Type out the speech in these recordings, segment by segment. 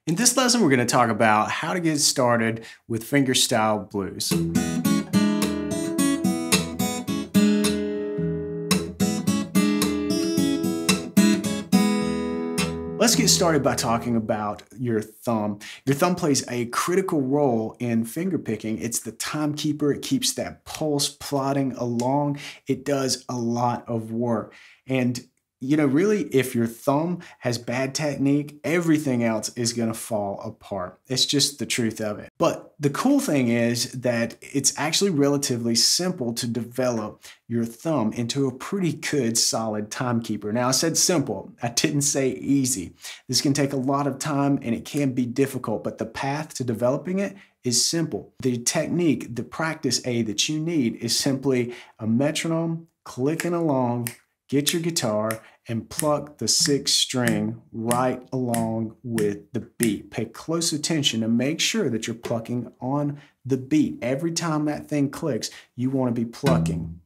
In this lesson, we're going to talk about how to get started with fingerstyle blues. Let's get started by talking about your thumb. Your thumb plays a critical role in fingerpicking. It's the timekeeper. It keeps that pulse plodding along. It does a lot of work. And really, if your thumb has bad technique, everything else is going to fall apart. It's just the truth of it. But the cool thing is that it's actually relatively simple to develop your thumb into a pretty good, solid timekeeper. Now, I said simple. I didn't say easy. This can take a lot of time and it can be difficult, but the path to developing it is simple. The technique, the practice aid that you need is simply a metronome, clicking along, get your guitar and pluck the 6th string right along with the beat. Pay close attention and make sure that you're plucking on the beat. Every time that thing clicks, you want to be plucking.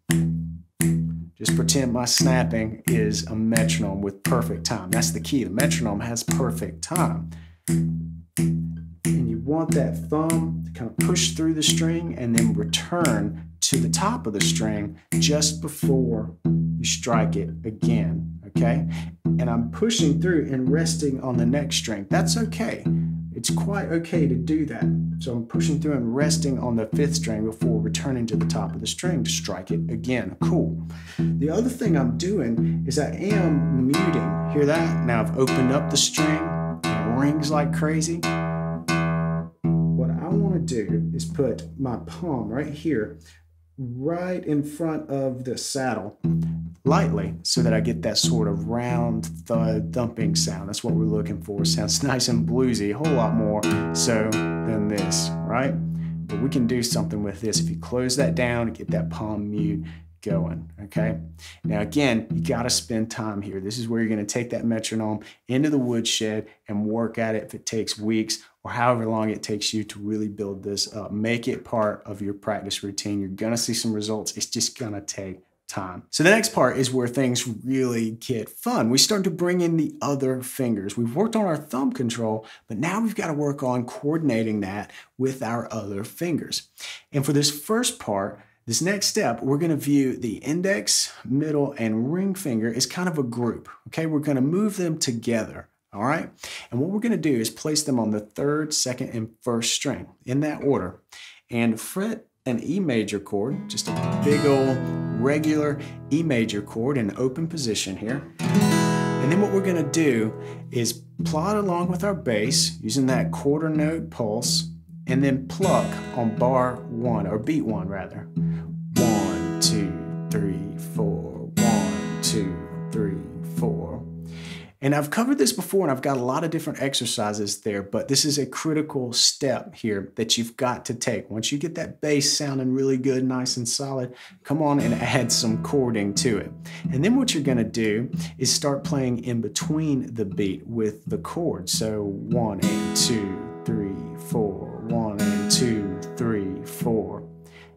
Just pretend my snapping is a metronome with perfect time. That's the key. The metronome has perfect time. And you want that thumb to kind of push through the string and then return to the top of the string just before you strike it again, okay? And I'm pushing through and resting on the next string. That's okay. It's quite okay to do that. So I'm pushing through and resting on the 5th string before returning to the top of the string to strike it again. Cool. The other thing I'm doing is I am muting. Hear that? Now I've opened up the string and it rings like crazy. What I want to do is put my palm right here, right in front of the saddle, lightly, so that I get that sort of round thud thumping sound. That's what we're looking for. Sounds nice and bluesy, a whole lot more so than this, right? But we can do something with this if you close that down and get that palm mute going, okay? Now again, you got to spend time here. This is where you're going to take that metronome into the woodshed and work at it if it takes weeks or however long it takes you to really build this up. Make it part of your practice routine. You're going to see some results. It's just going to take time. So the next part is where things really get fun. We start to bring in the other fingers. We've worked on our thumb control, but now we've got to work on coordinating that with our other fingers. And for this first part, this next step, we're going to view the index, middle, and ring finger as kind of a group, okay? We're going to move them together, all right? And what we're going to do is place them on the 3rd, 2nd, and 1st string in that order and fret an E major chord, just a big old regular E major chord in open position here. And then what we're going to do is plod along with our bass using that quarter note pulse and then pluck on bar 1, or beat 1 rather. 1, 2, 3, 4, 1, 2, 3, 4. And I've covered this before and I've got a lot of different exercises there, but this is a critical step here that you've got to take. Once you get that bass sounding really good, nice and solid, come on and add some chording to it. And then what you're gonna do is start playing in between the beat with the chords. So 1 and 2, 3, 4, 1 and 2, 3, 4.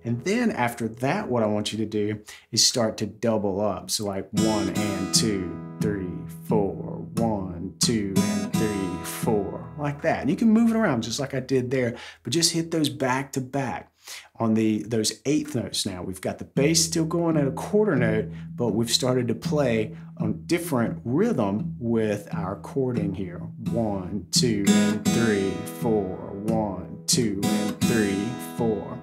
And then after that, what I want you to do is start to double up. So like 1 and 2, 3, 4, 1, 2, and 3, 4, like that. And you can move it around just like I did there, but just hit those back to back on those 8th notes now. We've got the bass still going at a quarter note, but we've started to play on different rhythm with our chording here. 1, 2, and 3, 4, 1, 2, and 3, 4.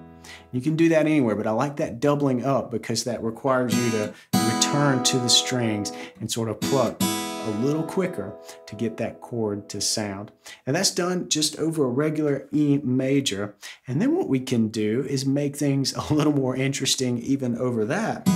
You can do that anywhere, but I like that doubling up because that requires you to return to the strings and sort of pluck a little quicker to get that chord to sound. And that's done just over a regular E major. And then what we can do is make things a little more interesting even over that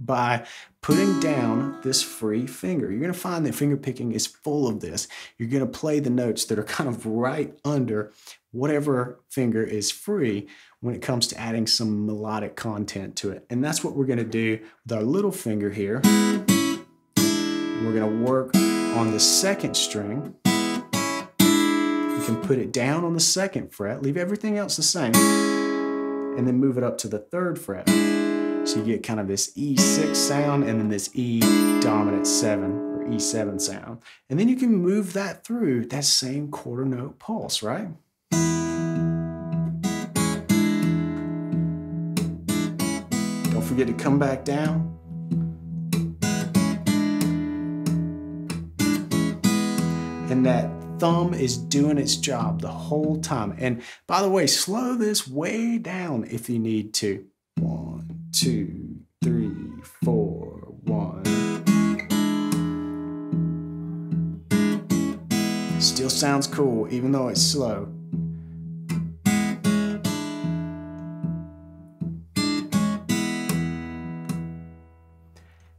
by putting down this free finger. You're going to find that fingerpicking is full of this. You're going to play the notes that are kind of right under whatever finger is free when it comes to adding some melodic content to it. And that's what we're going to do with our little finger here. We're going to work on the 2nd string. You can put it down on the 2nd fret, leave everything else the same, and then move it up to the 3rd fret. So you get kind of this E6 sound and then this E dominant 7, or E7 sound. And then you can move that through that same quarter note pulse, right? Don't forget to come back down. And that thumb is doing its job the whole time. And by the way, slow this way down if you need to. 1, 2, 3, 4, 1. Still sounds cool, even though it's slow.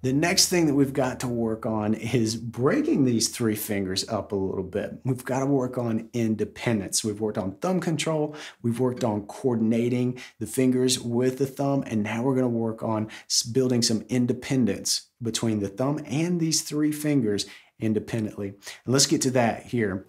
The next thing that we've got to work on is breaking these 3 fingers up a little bit. We've got to work on independence. We've worked on thumb control, we've worked on coordinating the fingers with the thumb, and now we're going to work on building some independence between the thumb and these 3 fingers independently. And let's get to that here.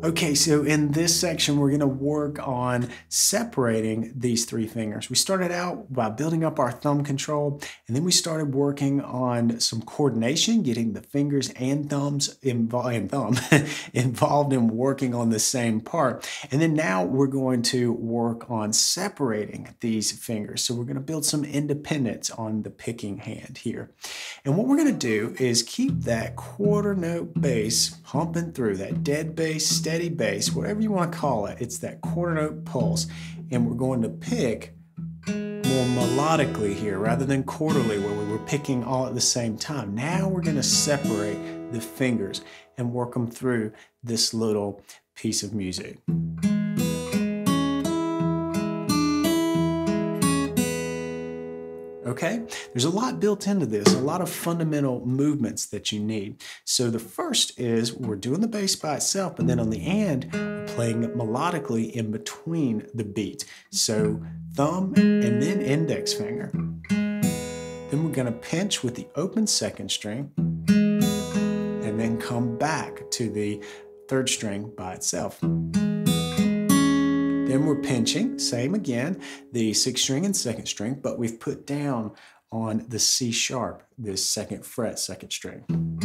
Okay, so in this section, we're going to work on separating these 3 fingers. We started out by building up our thumb control, and then we started working on some coordination, getting the fingers and thumbs involved in working on the same part. And then now we're going to work on separating these fingers. So we're going to build some independence on the picking hand here. And what we're going to do is keep that quarter note bass pumping through, that dead bass, steady bass, whatever you want to call it. It's that quarter note pulse. And we're going to pick more melodically here rather than quarterly where we were picking all at the same time. Now we're going to separate the fingers and work them through this little piece of music. Okay, there's a lot built into this, a lot of fundamental movements that you need. So the first is we're doing the bass by itself, but then on the end, we're playing it melodically in between the beats. So thumb and then index finger. Then we're going to pinch with the open second string and then come back to the third string by itself. Then we're pinching, same again, the 6th string and 2nd string, but we've put down on the C sharp, this 2nd fret, 2nd string. And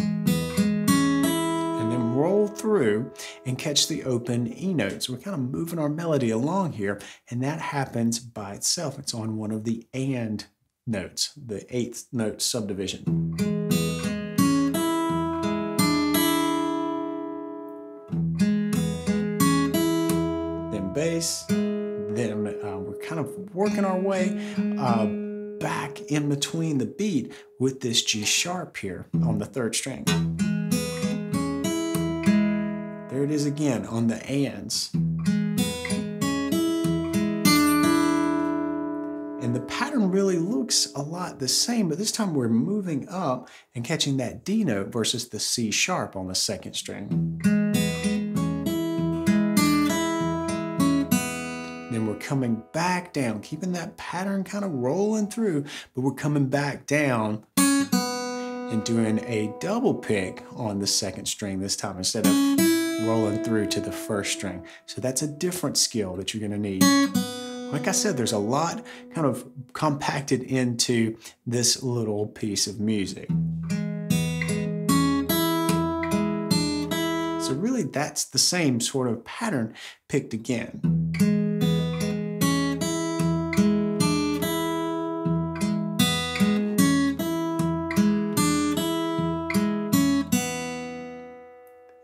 then roll through and catch the open E notes. We're kind of moving our melody along here, and that happens by itself. It's on one of the and notes, the 8th note subdivision. Bass, then we're kind of working our way back in between the beat with this G sharp here on the 3rd string. There it is again on the ands. And the pattern really looks a lot the same, but this time we're moving up and catching that D note versus the C sharp on the 2nd string. Then we're coming back down, keeping that pattern kind of rolling through, but we're coming back down and doing a double pick on the 2nd string this time instead of rolling through to the 1st string. So that's a different skill that you're going to need. Like I said, there's a lot kind of compacted into this little piece of music. So really that's the same sort of pattern picked again.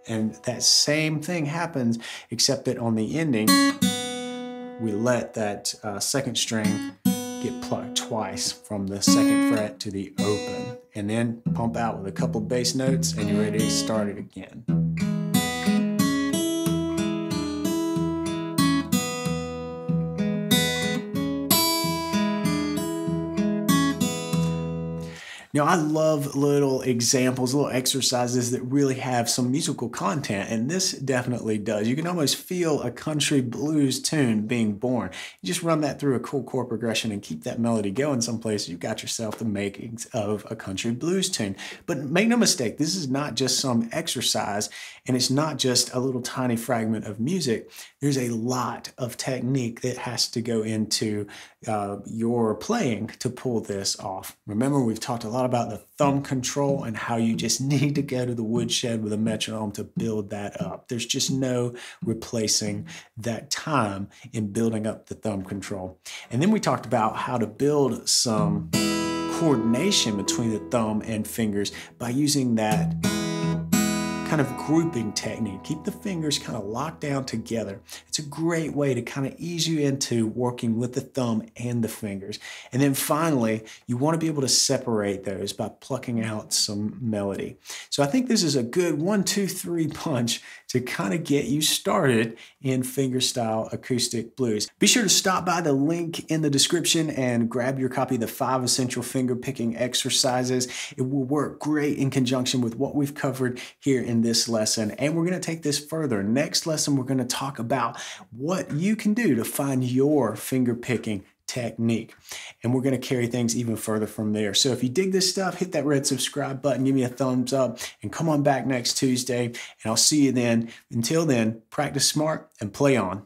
And that same thing happens, except that on the ending, we let that 2nd string get plucked twice from the 2nd fret to the open, and then pump out with a couple bass notes, and you're ready to start it again. Now, I love little examples, little exercises that really have some musical content, and this definitely does. You can almost feel a country blues tune being born. You just run that through a cool chord progression and keep that melody going someplace. You've got yourself the makings of a country blues tune. But make no mistake, this is not just some exercise, and it's not just a little tiny fragment of music. There's a lot of technique that has to go into your playing to pull this off. Remember, we've talked a lot about the thumb control and how you just need to go to the woodshed with a metronome to build that up. There's just no replacing that time in building up the thumb control. And then we talked about how to build some coordination between the thumb and fingers by using that kind of grouping technique. Keep the fingers kind of locked down together. It's a great way to kind of ease you into working with the thumb and the fingers. And then finally, you want to be able to separate those by plucking out some melody. So I think this is a good 1, 2, 3 punch to kind of get you started in fingerstyle acoustic blues. Be sure to stop by the link in the description and grab your copy of the 5 essential finger picking exercises. It will work great in conjunction with what we've covered here in this lesson. And we're going to take this further. Next lesson, we're going to talk about what you can do to find your finger picking technique. And we're going to carry things even further from there. So if you dig this stuff, hit that red subscribe button, give me a thumbs up, and come on back next Tuesday. And I'll see you then. Until then, practice smart and play on.